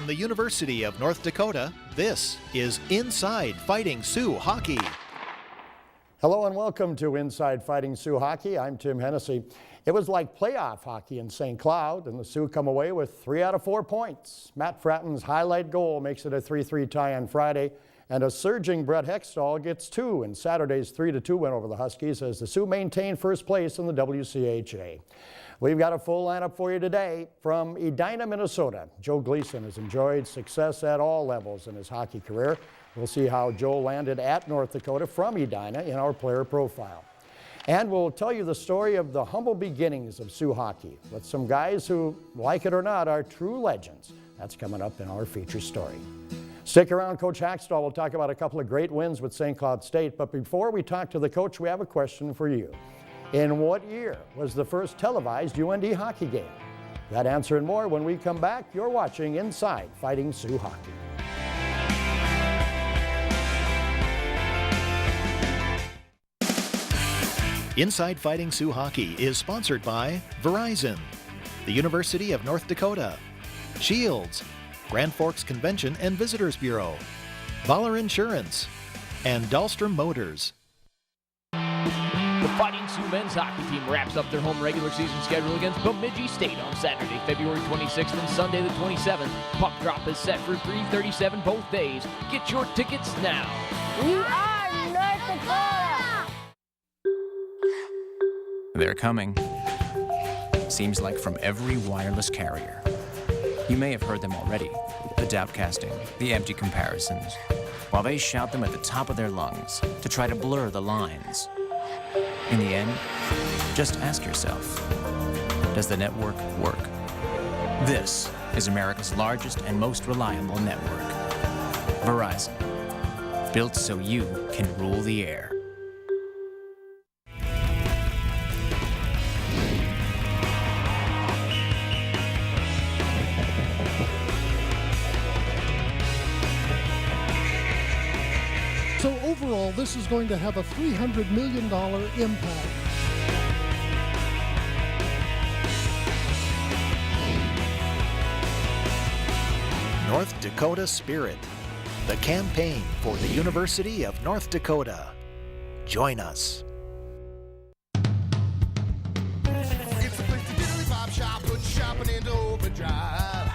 From the University of North Dakota, this is Inside Fighting Sioux Hockey. Hello and welcome to Inside Fighting Sioux Hockey. I'm Tim Hennessy. It was like playoff hockey in St. Cloud, and the Sioux come away with 3 out of 4 points. Matt Fratton's highlight goal makes it a 3-3 tie on Friday, and a surging Brett Hakstol gets 2 in Saturday's 3-2 win over the Huskies as the Sioux maintain first place in the WCHA. We've got a full lineup for you today. From Edina, Minnesota, Joe Gleason has enjoyed success at all levels in his hockey career. We'll see how Joe landed at North Dakota from Edina in our player profile. And we'll tell you the story of the humble beginnings of Sioux hockey with some guys who, like it or not, are true legends. That's coming up in our feature story. Stick around, Coach Hakstol will talk about a couple of great wins with St. Cloud State. But before we talk to the coach, we have a question for you. In what year was the first televised UND hockey game? That answer and more when we come back. You're watching Inside Fighting Sioux Hockey. Inside Fighting Sioux Hockey is sponsored by Verizon, the University of North Dakota, Shields, Grand Forks Convention and Visitors Bureau, Baller Insurance, and Dahlstrom Motors. The Fighting Sioux men's hockey team wraps up their home regular season schedule against Bemidji State on Saturday, February 26th and Sunday the 27th. Puck drop is set for 3:37 both days. Get your tickets now. We are North Dakota! They're coming. Seems like from every wireless carrier. You may have heard them already. The doubtcasting, the empty comparisons, while they shout them at the top of their lungs to try to blur the lines. In the end, just ask yourself, does the network work? This is America's largest and most reliable network. Verizon, built so you can rule the air. So overall, this is going to have a $300 million impact. North Dakota Spirit, the campaign for the University of North Dakota. Join us. It's a place to diddly pop shop, put shopping into overdrive.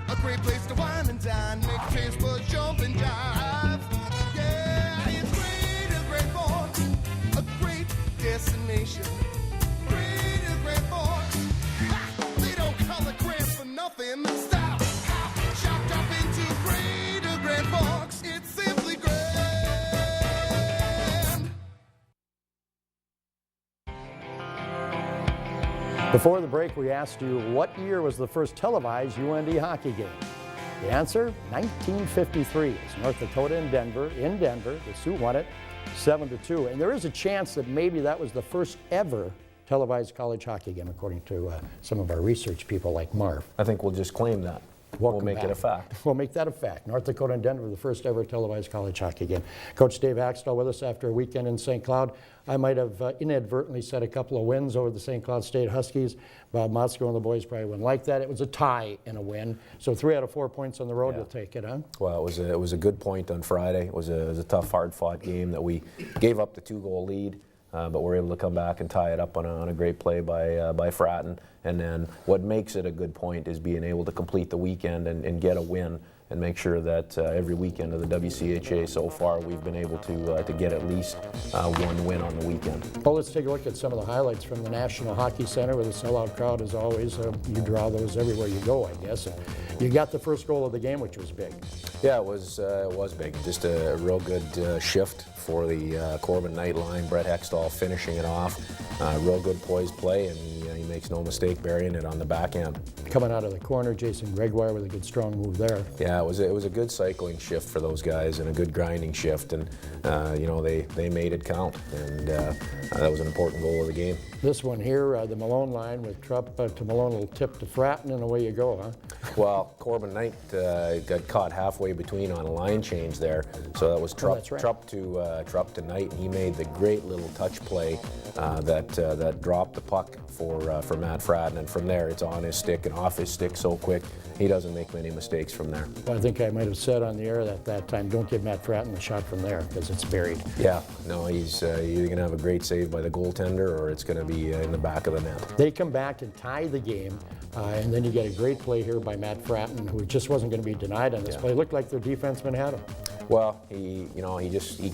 A great place to wine and dine, make taste buds jump and jive. Yeah, it's Great Forks, a great destination. Great Forks, they don't call it Grand for nothing. Stop, hop, chopped up into Great Forks. It's simply grand. Before the break, we asked you what year was the first televised UND hockey game. The answer, 1953. It's North Dakota and Denver. In Denver, the Sioux won it 7-2. And there is a chance that maybe that was the first ever televised college hockey game, according to some of our research people like Marv. I think we'll just claim that. We'll make it a fact. We'll make that a fact. North Dakota and Denver, the first ever televised college hockey game. Coach Dave Hakstol with us after a weekend in St. Cloud. I might have inadvertently said a couple of wins over the St. Cloud State Huskies. Bob Motzko and the boys probably wouldn't like that. It was a tie and a win. So 3 out of 4 points on the road, You'll take it, huh? Well, it was a good point on Friday. It was a tough, hard-fought game that we gave up the 2-goal lead. But we're able to come back and tie it up on a great play by Fratton. And then what makes it a good point is being able to complete the weekend and get a win and make sure that every weekend of the WCHA so far we've been able to get at least one win on the weekend. Well, let's take a look at some of the highlights from the National Hockey Center with a sellout crowd as always. You draw those everywhere you go, I guess. And you got the first goal of the game, which was big. Yeah, it was big. Just a real good shift for the Corbin Knight line. Brett Hakstol finishing it off. Real good poised play, and he makes no mistake burying it on the backhand. Coming out of the corner, Jason Gregoire with a good strong move there. Yeah, it was a good cycling shift for those guys and a good grinding shift, and they made it count, and that was an important goal of the game. This one here, the Malone line with Trupp to Malone, will tip to Fratton, and away you go, huh? Well, Corbin Knight got caught halfway between on a line change there, so that was Trupp to Knight, and he made the great little touch play that dropped the puck for for Matt Fratton, and from there it's on his stick and off his stick so quick. He doesn't make many mistakes from there. Well, I think I might have said on the air at that time, don't give Matt Fratton the shot from there because it's buried. Yeah, no, he's either going to have a great save by the goaltender or it's going to be in the back of the net. They come back and tie the game, and then you get a great play here by Matt Fratton, who just wasn't going to be denied on this play. It looked like their defenseman had him. Well, he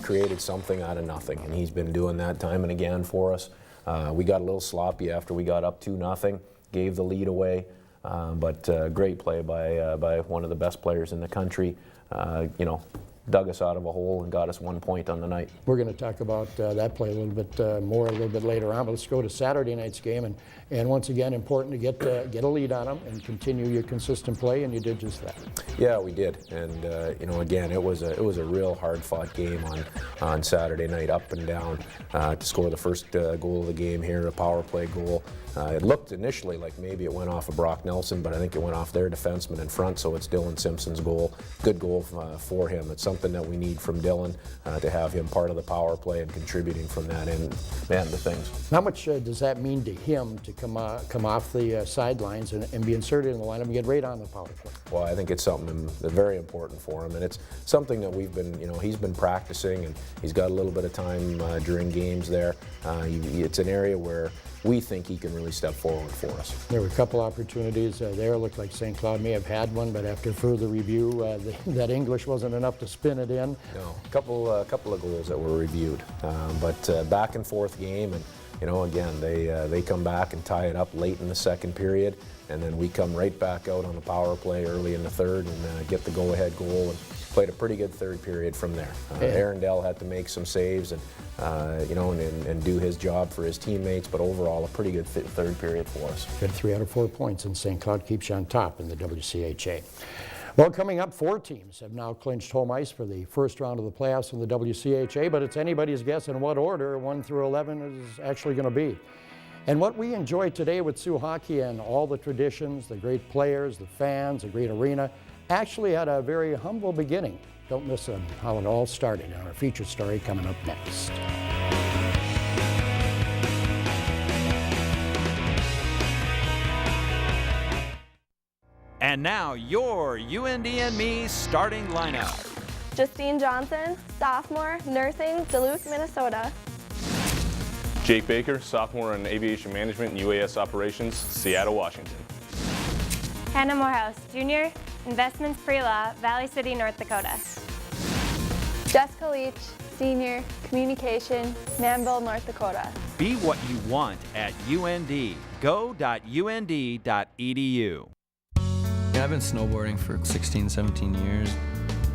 created something out of nothing, and he's been doing that time and again for us. We got a little sloppy after we got up 2-0, gave the lead away, but great play by one of the best players in the country. Dug us out of a hole and got us 1 point on the night. We're going to talk about that play a little bit more a little bit later on, but let's go to Saturday night's game. And once again, important to get a lead on them and continue your consistent play, and you did just that. Yeah, we did. And again, it was a real hard-fought game on Saturday night, up and down. To score the first goal of the game here, a power play goal. It looked initially like maybe it went off of Brock Nelson, but I think it went off their defenseman in front, so it's Dylan Simpson's goal. Good goal for him. It's something that we need from Dylan, to have him part of the power play and contributing from that end. Man, the things. How much does that mean to him to come off the sidelines and be inserted in the lineup and get right on the power play? Well, I think it's something that's very important for him, and it's something that we've been, he's been practicing, and he's got a little bit of time during games there. It's an area where we think he can really step forward for us. There were a couple opportunities there. It looked like St. Cloud may have had one, but after further review, that English wasn't enough to spin it in. No, a couple of goals that were reviewed, but back and forth game, and again they come back and tie it up late in the second period, and then we come right back out on the power play early in the third and get the go-ahead goal. And played a pretty good third period from there. Aaron Dell had to make some saves and do his job for his teammates, but overall a pretty good third period for us. Good 3 out of 4 points, and St. Cloud keeps you on top in the WCHA. Well, coming up, 4 teams have now clinched home ice for the first round of the playoffs in the WCHA, but it's anybody's guess in what order 1 through 11 is actually going to be. And what we enjoy today with Sioux hockey and all the traditions, the great players, the fans, the great arena, actually had a very humble beginning. Don't miss how it all started on our feature story coming up next. And now your UND and Me starting lineup. Justine Johnson, sophomore, nursing, Duluth, Minnesota. Jake Baker, sophomore in aviation management and UAS operations, Seattle, Washington. Hannah Morehouse, junior, investments pre-law, Valley City, North Dakota. Jessica Leach, senior, communication, Manville, North Dakota. Be what you want at UND. Go.und.edu. I've been snowboarding for 16, 17 years.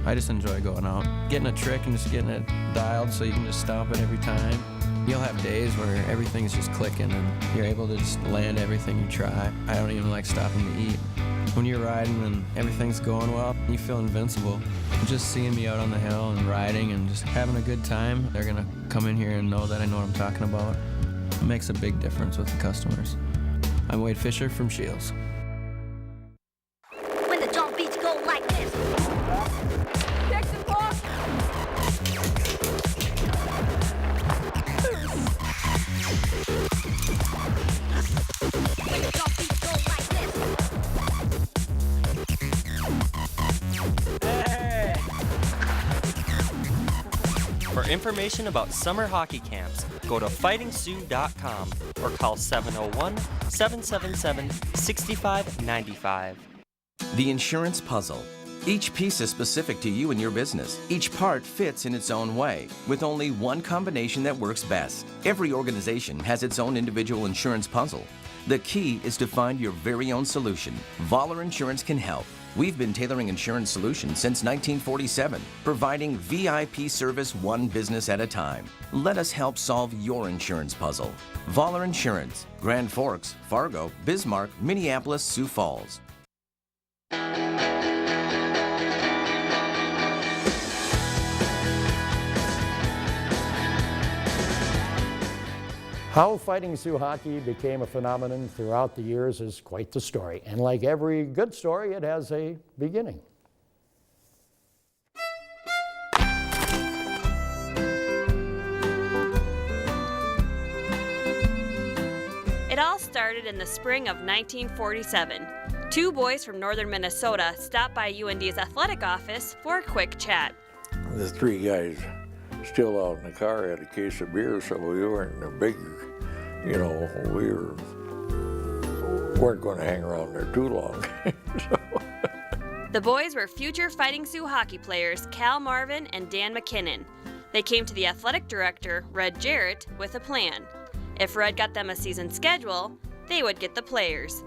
I just enjoy going out, getting a trick and just getting it dialed so you can just stomp it every time. You'll have days where everything's just clicking and you're able to just land everything you try. I don't even like stopping to eat. When you're riding and everything's going well, you feel invincible. Just seeing me out on the hill and riding and just having a good time, they're gonna come in here and know that I know what I'm talking about. It makes a big difference with the customers. I'm Wade Fisher from Shields. When the drum beats go like this. Dixon Park. When the drum beats go like this. For information about summer hockey camps, go to fightingsioux.com or call 701-777-6595. The insurance puzzle. Each piece is specific to you and your business. Each part fits in its own way, with only one combination that works best. Every organization has its own individual insurance puzzle. The key is to find your very own solution. Voller Insurance can help. We've been tailoring insurance solutions since 1947, providing VIP service one business at a time. Let us help solve your insurance puzzle. Voller Insurance, Grand Forks, Fargo, Bismarck, Minneapolis, Sioux Falls. How Fighting Sioux hockey became a phenomenon throughout the years is quite the story. And like every good story, it has a beginning. It all started in the spring of 1947. Two boys from northern Minnesota stopped by UND's athletic office for a quick chat. The three guys still out in the car had a case of beer, so we weren't a big, we weren't going to hang around there too long. The boys were future Fighting Sioux hockey players Cal Marvin and Dan McKinnon. They came to the athletic director, Red Jarrett, with a plan. If Red got them a season schedule, they would get the players.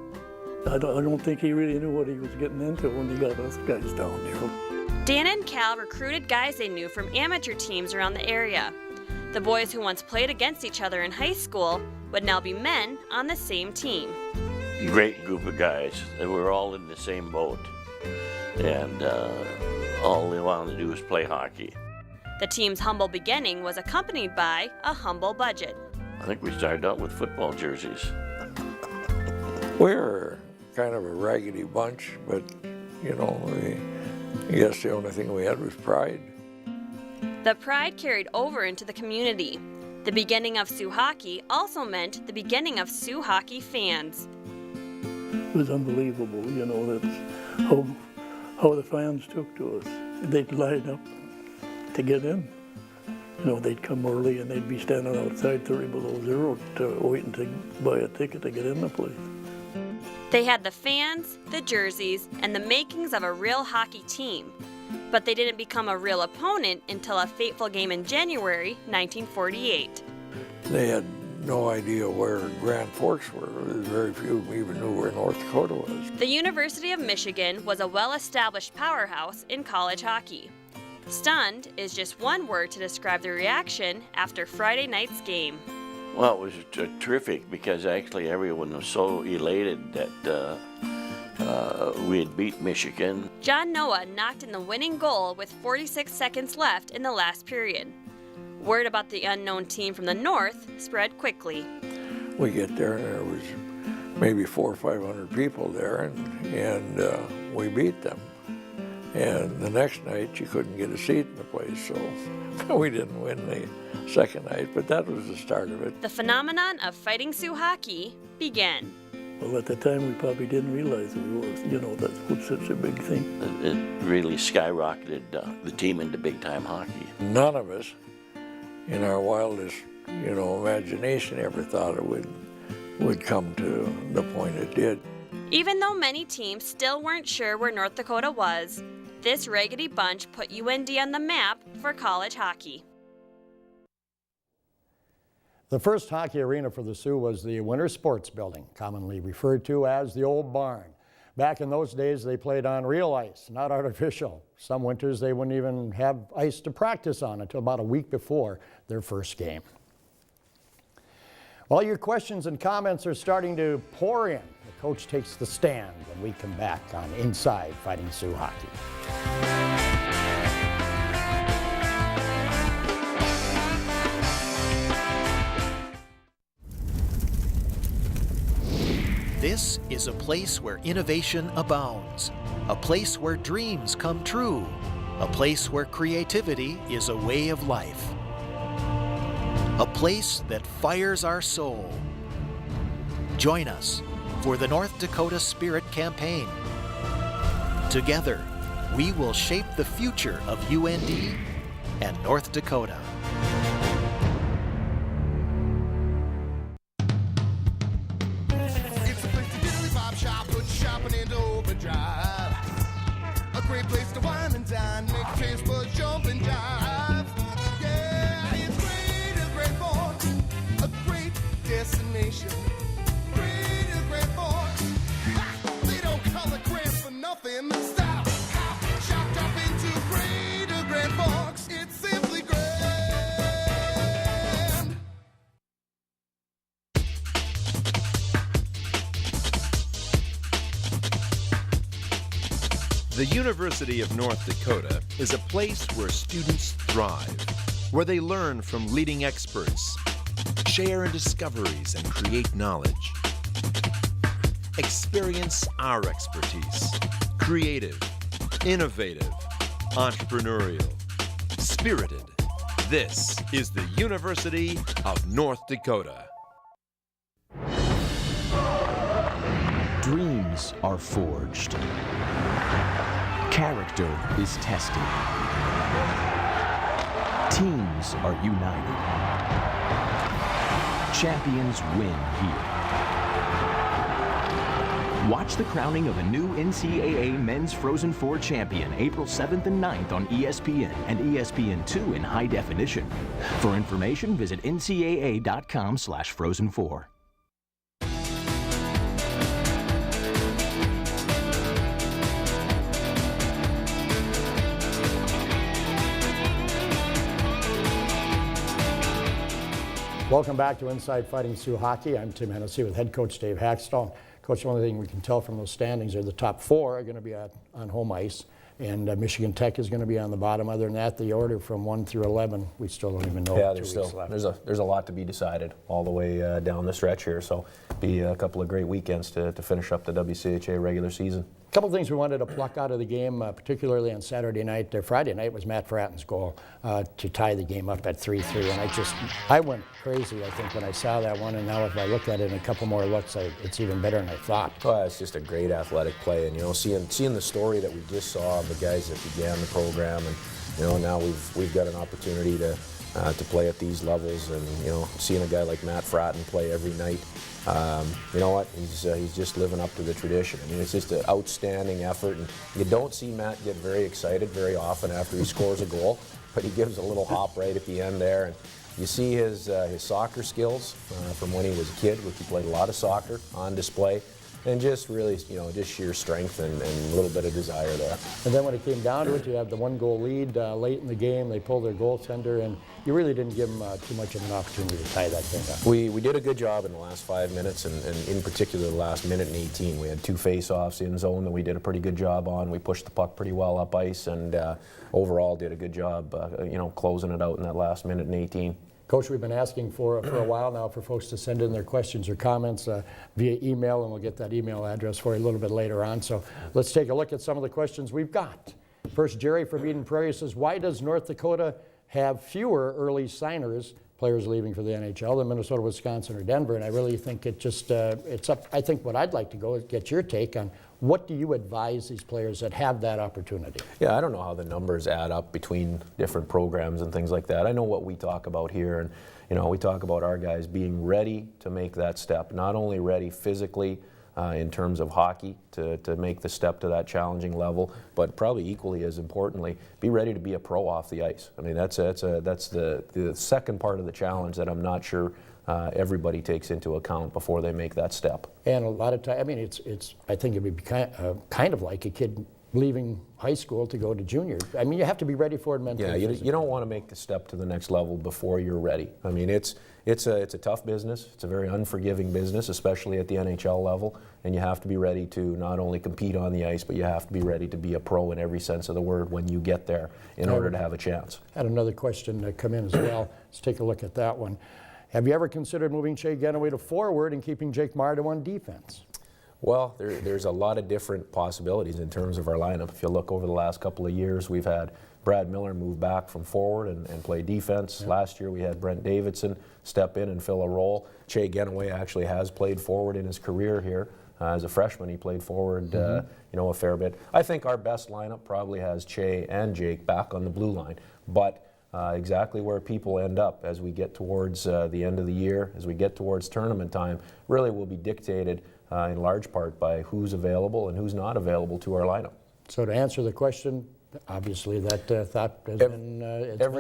I don't think he really knew what he was getting into when he got us guys down there. Dan and Cal recruited guys they knew from amateur teams around the area. The boys who once played against each other in high school would now be men on the same team. Great group of guys. They were all in the same boat. And all they wanted to do was play hockey. The team's humble beginning was accompanied by a humble budget. I think we started out with football jerseys. We were kind of a raggedy bunch, but, I guess the only thing we had was pride. The pride carried over into the community. The beginning of Sioux hockey also meant the beginning of Sioux hockey fans. It was unbelievable, that's how the fans took to us. They'd line up to get in. They'd come early and they'd be standing outside 30 below zero waiting to buy a ticket to get in the place. They had the fans, the jerseys, and the makings of a real hockey team. But they didn't become a real opponent until a fateful game in January 1948. They had no idea where Grand Forks were. Very few even knew where North Dakota was. The University of Michigan was a well-established powerhouse in college hockey. Stunned is just one word to describe the reaction after Friday night's game. Well, it was terrific because actually everyone was so elated that we had beat Michigan. John Noah knocked in the winning goal with 46 seconds left in the last period. Word about the unknown team from the north spread quickly. We get there and there was maybe 400 or 500 people there, and we beat them. And the next night you couldn't get a seat in the place, so we didn't win the second night, but that was the start of it. The phenomenon of Fighting Sioux hockey began. Well, at the time we probably didn't realize we were, that was such a big thing. It really skyrocketed the team into big-time hockey. None of us, in our wildest, imagination, ever thought it would come to the point it did. Even though many teams still weren't sure where North Dakota was, this raggedy bunch put UND on the map for college hockey. The first hockey arena for the Sioux was the Winter Sports Building, commonly referred to as the Old Barn. Back in those days, they played on real ice, not artificial. Some winters, they wouldn't even have ice to practice on until about a week before their first game. Well, your questions and comments are starting to pour in. The coach takes the stand when we come back on Inside Fighting Sioux Hockey. This is a place where innovation abounds, a place where dreams come true, a place where creativity is a way of life, a place that fires our soul. Join us for the North Dakota Spirit Campaign. Together, we will shape the future of UND and North Dakota. A great place to wine and dine, make a taste for jump and jive. Yeah, it's great Forks, a great destination. Great Forks, they don't call it grand for nothing. Stop, chopped up into Great Forks, it's simply grand. The University of North Dakota is a place where students thrive, where they learn from leading experts, share in discoveries and create knowledge. Experience our expertise, creative, innovative, entrepreneurial, spirited. This is the University of North Dakota. Bonds are forged. Character is tested. Teams are united. Champions win here. Watch the crowning of a new NCAA Men's Frozen 4 champion April 7th and 9th on ESPN and ESPN2 in high definition. For information, visit ncaa.com/frozen4. Welcome back to Inside Fighting Sioux Hockey. I'm Tim Hennessy with head coach Dave Hakstol. Coach, the only thing we can tell from those standings are the top four are going to be on home ice, and Michigan Tech is going to be on the bottom. Other than that, the order from 1 through 11, we still don't even know. Yeah, there's a lot to be decided all the way down the stretch here. So, be a couple of great weekends to finish up the WCHA regular season. A couple of things we wanted to pluck out of the game, particularly on Saturday night. Friday night was Matt Fratton's goal to tie the game up at 3-3, and I went crazy, I think, when I saw that one, and now if I look at it in a couple more looks, it's even better than I thought. Well, it's just a great athletic play, and seeing the story that we just saw of the guys that began the program, and now we've got an opportunity to play at these levels, and seeing a guy like Matt Fratton play every night. You know what? He's just living up to the tradition. I mean, it's just an outstanding effort, and you don't see Matt get very excited very often after he scores a goal, but he gives a little hop right at the end there, and you see his soccer skills from when he was a kid, which he played a lot of soccer, on display. And just really, just sheer strength and a little bit of desire there. And then when it came down to it, you have the 1-goal lead late in the game. They pulled their goaltender, and you really didn't give them too much of an opportunity to tie that thing up. We did a good job in the last 5 minutes, and in particular the last minute and 18. We had 2 face-offs in zone that we did a pretty good job on. We pushed the puck pretty well up ice, and overall did a good job, closing it out in that last minute and 18. Coach, we've been asking for a while now for folks to send in their questions or comments via email, and we'll get that email address for you a little bit later on. So let's take a look at some of the questions we've got. First, Jerry from Eden Prairie says, why does North Dakota have fewer early signers, players leaving for the NHL, than Minnesota, Wisconsin, or Denver? And I really think it's up. I think what I'd like to go is get your take on what do you advise these players that have that opportunity? Yeah, I don't know how the numbers add up between different programs and things like that. I know what we talk about here, and we talk about our guys being ready to make that step, not only ready physically in terms of hockey to make the step to that challenging level, but probably equally as importantly, be ready to be a pro off the ice. I mean, that's the second part of the challenge that I'm not sure everybody takes into account before they make that step. And a lot of time, I mean, I think it'd be kind of like a kid leaving high school to go to junior. I mean, you have to be ready for it mentally. Yeah, you don't want to make the step to the next level before you're ready. I mean, it's a tough business. It's a very unforgiving business, especially at the NHL level, and you have to be ready to not only compete on the ice, but you have to be ready to be a pro in every sense of the word when you get there in order to have a chance. Had another question come in as well. Let's take a look at that one. Have you ever considered moving Shea Genoway to forward and keeping Jake Marta on defense? Well, there's a lot of different possibilities in terms of our lineup. If you look over the last couple of years, we've had Brad Miller move back from forward and play defense. Yeah. Last year we had Brent Davidson step in and fill a role. Shea Genoway actually has played forward in his career here. As a freshman, he played forward a fair bit. I think our best lineup probably has Shea and Jake back on the blue line. But exactly where people end up as we get towards the end of the year, as we get towards tournament time, really will be dictated in large part by who's available and who's not available to our lineup. So to answer the question, obviously that thought has been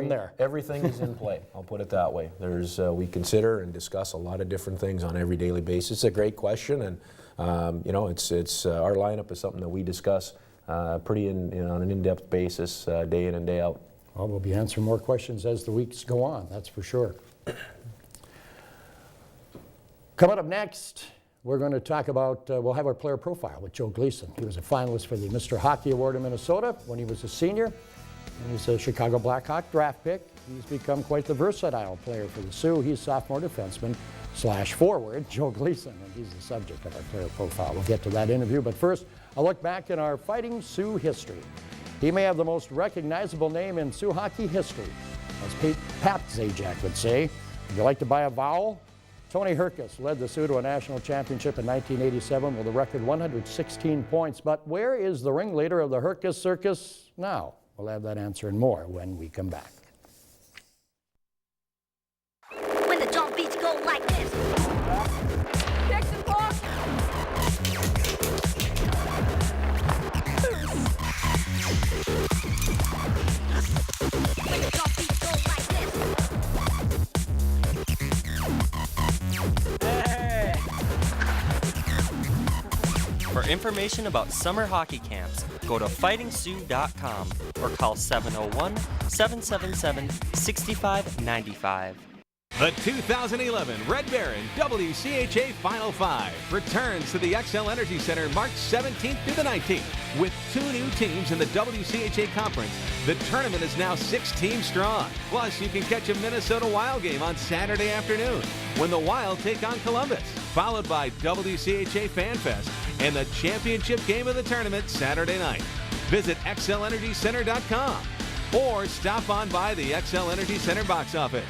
there. Everything is in play, I'll put it that way. We consider and discuss a lot of different things on every daily basis. It's a great question, and it's our lineup is something that we discuss pretty on an in-depth basis day in and day out. Well, we'll be answering more questions as the weeks go on, that's for sure. Coming up next, we're going to talk about, we'll have our player profile with Joe Gleason. He was a finalist for the Mr. Hockey Award in Minnesota when he was a senior. And he's a Chicago Blackhawk draft pick. He's become quite the versatile player for the Sioux. He's sophomore defenseman / forward, Joe Gleason, and he's the subject of our player profile. We'll get to that interview, but first, a look back in our Fighting Sioux history. He may have the most recognizable name in Sioux hockey history. As Pat Zajac would say, would you like to buy a vowel? Tony Hrkac led the Sioux to a national championship in 1987 with a record 116 points. But where is the ringleader of the Hrkac circus now? We'll have that answer and more when we come back. When the jump beats go like this. Kicks and blocks. When the jump beats go like this. For information about summer hockey camps, go to fightingsioux.com or call 701-777-6595. The 2011 Red Baron WCHA Final Five returns to the XL Energy Center March 17th through the 19th. With 2 new teams in the WCHA Conference, the tournament is now 6 teams strong. Plus, you can catch a Minnesota Wild game on Saturday afternoon when the Wild take on Columbus, followed by WCHA Fan Fest and the championship game of the tournament Saturday night. Visit XLEnergyCenter.com or stop on by the XL Energy Center box office.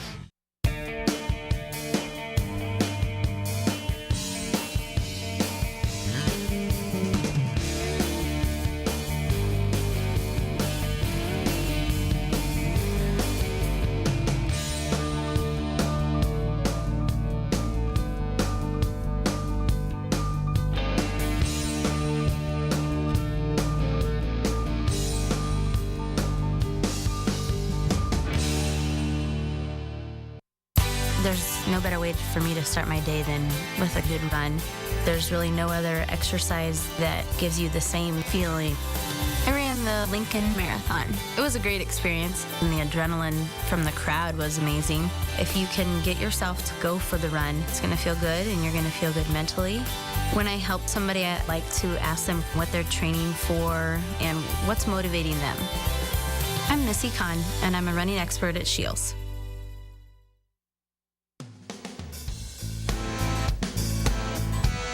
There's no better way for me to start my day than with a good run. There's really no other exercise that gives you the same feeling. I ran the Lincoln Marathon. It was a great experience, and the adrenaline from the crowd was amazing. If you can get yourself to go for the run, it's going to feel good, and you're going to feel good mentally. When I help somebody, I like to ask them what they're training for and what's motivating them. I'm Missy Kahn, and I'm a running expert at Shields.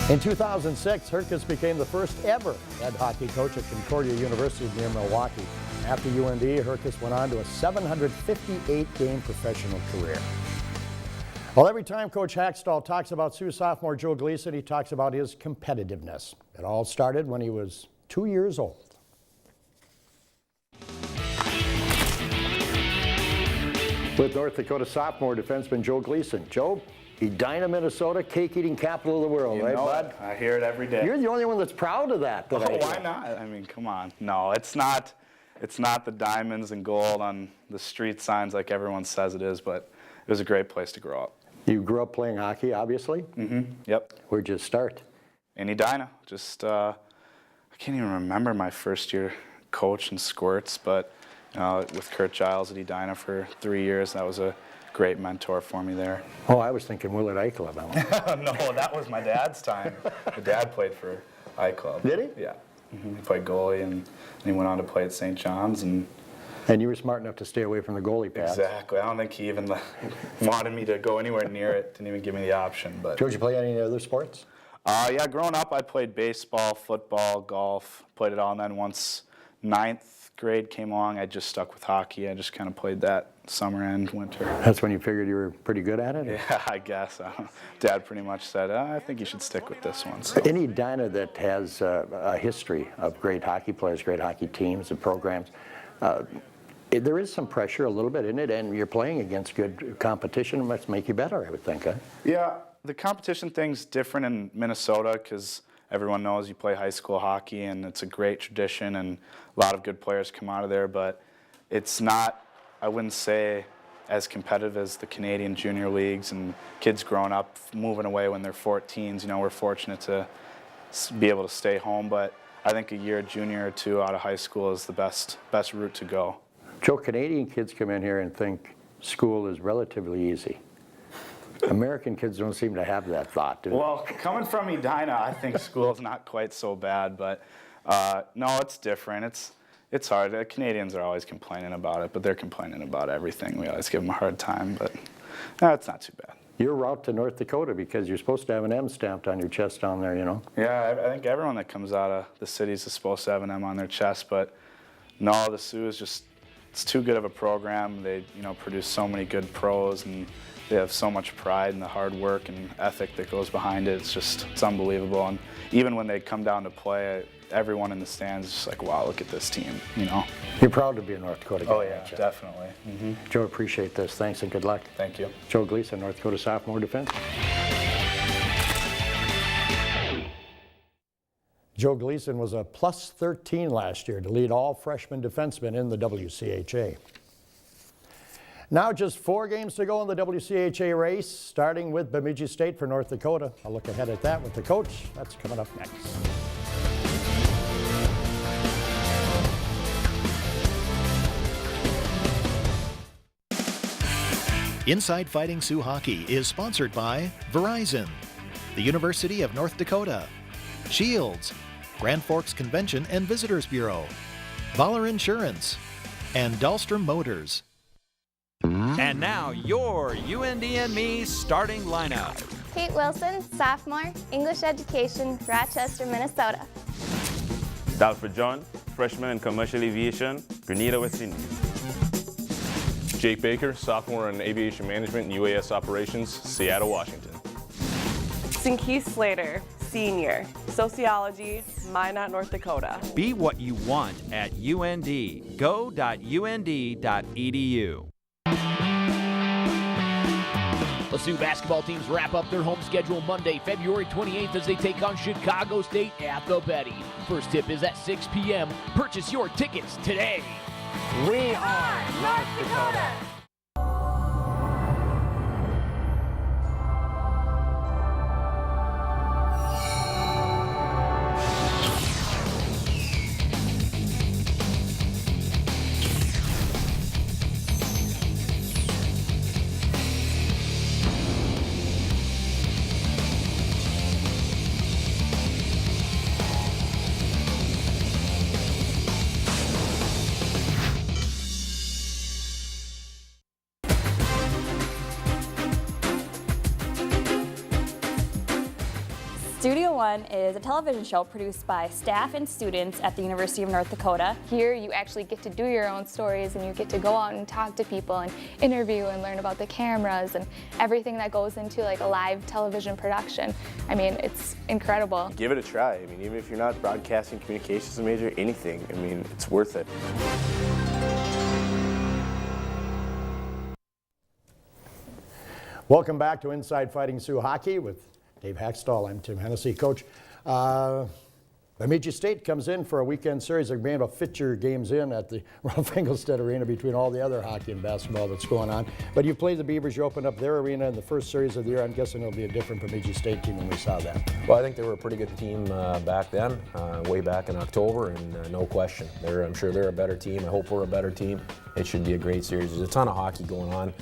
In 2006, Hrkac became the first ever head hockey coach at Concordia University near Milwaukee. After UND, Hrkac went on to a 758-game professional career. Well, every time Coach Hakstol talks about Sioux sophomore Joe Gleason, he talks about his competitiveness. It all started when he was 2 years old. With North Dakota sophomore defenseman Joe Gleason. Joe, Edina, Minnesota, cake-eating capital of the world, right, bud? I hear it every day. You're the only one that's proud of that. Why not? I mean, come on. No, it's not the diamonds and gold on the street signs like everyone says it is, but it was a great place to grow up. You grew up playing hockey, obviously? Mm-hmm. Yep. Where'd you start? In Edina. Just, I can't even remember my first year coach in squirts, but with Kurt Giles at Edina for 3 years, that was a great mentor for me there. Oh, I was thinking Willard Eichel about that. No, that was my dad's time. My dad played for iClub. Did he? Yeah. Mm-hmm. He played goalie, and he went on to play at St. John's. And you were smart enough to stay away from the goalie pads. Exactly. I don't think he even wanted me to go anywhere near it. Didn't even give me the option. But Did you play any other sports? Yeah, growing up, I played baseball, football, golf, played it all. And then once 9th grade came along, I just stuck with hockey. I just kind of played that summer and winter. That's when you figured you were pretty good at it? Yeah, I guess. Dad pretty much said, I think you should stick with this one. So. In Edina that has a history of great hockey players, great hockey teams and programs, there is some pressure a little bit in it, and you're playing against good competition. It must make you better, I would think, huh? Yeah, the competition thing's different in Minnesota because everyone knows you play high school hockey, and it's a great tradition, and a lot of good players come out of there, but it's not, I wouldn't say, as competitive as the Canadian junior leagues and kids growing up, moving away when they're 14s. You know, we're fortunate to be able to stay home, but I think a year junior or two out of high school is the best route to go. Joe, Canadian kids come in here and think school is relatively easy. American kids don't seem to have that thought, do they? Well, coming from Edina, I think school's not quite so bad, but no, it's different. It's hard. The Canadians are always complaining about it, but they're complaining about everything. We always give them a hard time, but no, it's not too bad. Your route to North Dakota, because you're supposed to have an M stamped on your chest down there, you know? Yeah, I think everyone that comes out of the cities is supposed to have an M on their chest, but no, the Sioux is just it's too good of a program. They produce so many good pros, and they have so much pride in the hard work and ethic that goes behind it. It's unbelievable. And even when they come down to play, everyone in the stands is just like, wow, look at this team, You're proud to be a North Dakota guy. Oh yeah, definitely. Joe, appreciate this. Thanks and good luck. Thank you. Joe Gleason, North Dakota sophomore defense. Joe Gleason was a plus 13 last year to lead all freshman defensemen in the WCHA. Now just 4 games to go in the WCHA race, starting with Bemidji State for North Dakota. I'll look ahead at that with the coach. That's coming up next. Inside Fighting Sioux Hockey is sponsored by Verizon, the University of North Dakota, Shields, Grand Forks Convention and Visitors Bureau, Baller Insurance, and Dahlstrom Motors. And now your UNDME starting lineup. Kate Wilson, sophomore, English education, Rochester, Minnesota. Dalford John, freshman in commercial aviation, Grenada, West Indies. Jake Baker, sophomore in aviation management and UAS operations, Seattle, Washington. Sinkeith Slater, senior, sociology, Minot, North Dakota. Be what you want at UND. Go.und.edu. The Sioux basketball teams wrap up their home schedule Monday, February 28th as they take on Chicago State at the Betty. First tip is at 6 p.m. Purchase your tickets today. We are North Dakota. Studio One is a television show produced by staff and students at the University of North Dakota. Here you actually get to do your own stories, and you get to go out and talk to people and interview and learn about the cameras and everything that goes into like a live television production. I mean, it's incredible. Give it a try. I mean, even if you're not broadcasting communications major, anything, I mean, it's worth it. Welcome back to Inside Fighting Sioux Hockey with Dave Hakstol. I'm Tim Hennessy. Coach, Bemidji State comes in for a weekend series. They're being able to fit your games in at the Ralph Engelstad Arena between all the other hockey and basketball that's going on. But you played the Beavers. You opened up their arena in the first series of the year. I'm guessing it'll be a different Bemidji State team when we saw that. Well, I think they were a pretty good team back then, way back in October, and no question. I'm sure they're a better team. I hope we're a better team. It should be a great series. There's a ton of hockey going on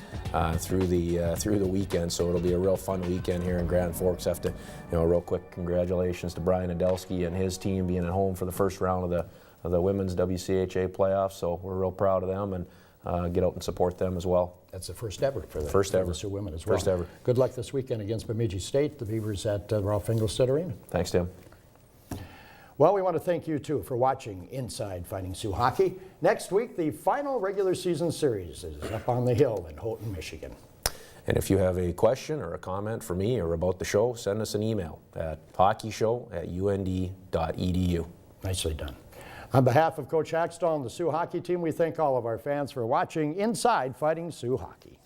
through the weekend, so it'll be a real fun weekend here in Grand Forks. Have to, real quick congratulations to Brian Adelski and his team being at home for the first round of the women's WCHA playoffs. So we're real proud of them and get out and support them as well. That's the first ever for the Sioux women as well. First ever. Good luck this weekend against Bemidji State, the Beavers at Ralph Engelstad Arena. Thanks, Tim. Well, we want to thank you, too, for watching Inside Fighting Sioux Hockey. Next week, the final regular sean series is up on the hill in Houghton, Michigan. And if you have a question or a comment for me or about the show, send us an email at hockeyshow@und.edu. Nicely done. On behalf of Coach Hakstol and the Sioux hockey team, we thank all of our fans for watching Inside Fighting Sioux Hockey.